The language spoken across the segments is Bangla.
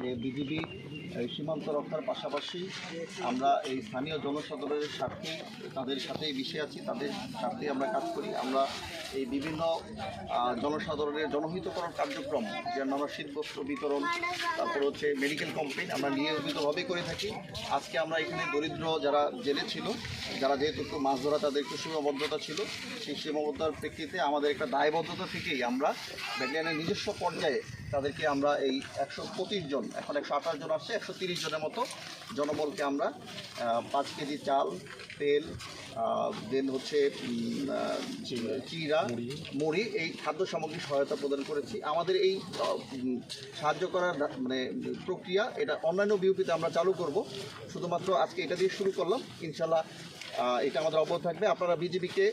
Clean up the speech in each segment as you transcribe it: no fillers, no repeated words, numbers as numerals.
যে বিজিবি সীমান্ত রক্ষার পাশাপাশি আমরা এই স্থানীয় জনসাধারণের স্বার্থে তাদের সাথেই মিশে আছি, তাদের স্বার্থেই আমরা কাজ করি। আমরা এই বিভিন্ন জনসাধারণের জনহিতকরণ কার্যক্রম, যেমন আমরা শীতবস্ত্র বিতরণ, তারপর হচ্ছে মেডিকেল কমপ্লেন আমরা নিয়মিতভাবে করে থাকি। আজকে আমরা এখানে দরিদ্র যারা জেলে ছিল, যারা যেহেতু একটু মাছ ধরা তাদের একটু সীমাবদ্ধতা ছিল, সেই সীমাবদ্ধতার প্রেক্ষিতে আমাদের একটা দায়বদ্ধতা থেকেই আমরা ব্যাটালিয়নের নিজস্ব পর্যায়ে তাদেরকে আমরা এই 125 জন, এখন 128 জন আসছে, 130 জনের মতো জনবলকে আমরা 5 কেজি চাল, তেল, দেন হচ্ছে চিড়া, মুড়ি, এই খাদ্য সামগ্রী সহায়তা প্রদান করেছি। আমাদের এই সাহায্য করার মানে প্রক্রিয়া এটা অন্যান্য বিউপিতে আমরা চালু করব, শুধুমাত্র আজকে এটা দিয়ে শুরু করলাম। ইনশাল্লাহ এটা আমাদের অব্যাহত থাকবে। আপনারা বিজিবিকে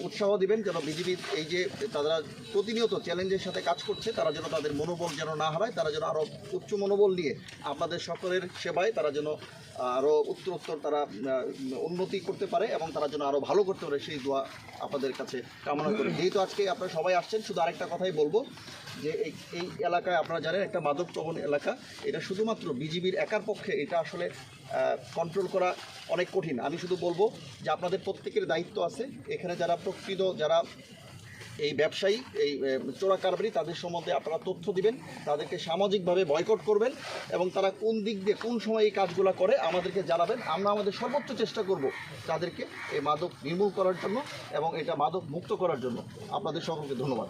উৎসাহ দিবেন যেন বিজিবির এই যে তারা প্রতিনিয়ত চ্যালেঞ্জের সাথে কাজ করছে, তারা যেন তাদের মনোবল যেন না হারায়, তারা যেন আরও উচ্চ মনোবল নিয়ে আপনাদের সকলের সেবায় তারা যেন আরও উত্তরোত্তর তারা উন্নতি করতে পারে এবং তারা যেন আরও ভালো করতে পারে, সেই দোয়া আপনাদের কাছে কামনা করি। যেহেতু আজকে আপনারা সবাই আসছেন, শুধু আরেকটা কথাই বলবো যে এই এলাকায় আপনারা জানেন একটা মাদক প্রবণ এলাকা, এটা শুধুমাত্র বিজিবির একার পক্ষে এটা আসলে কন্ট্রোল করা অনেক কঠিন। আমি শুধু বলবো যে আপনাদের প্রত্যেকের দায়িত্ব আছে, এখানে যারা প্রকৃত যারা এই ব্যবসায়ী, এই চোরা কারবারি, তাদের সম্বন্ধে আপনারা তথ্য দিবেন, তাদেরকে সামাজিকভাবে বয়কট করবেন এবং তারা কোন দিক দিয়ে কোন সময় এই কাজগুলো করে আমাদেরকে জানাবেন। আমরা আমাদের সর্বোচ্চ চেষ্টা করব তাদেরকে এই মাদক নির্মূল করার জন্য এবং এটা মাদক মুক্ত করার জন্য। আপনাদের সকলকে ধন্যবাদ।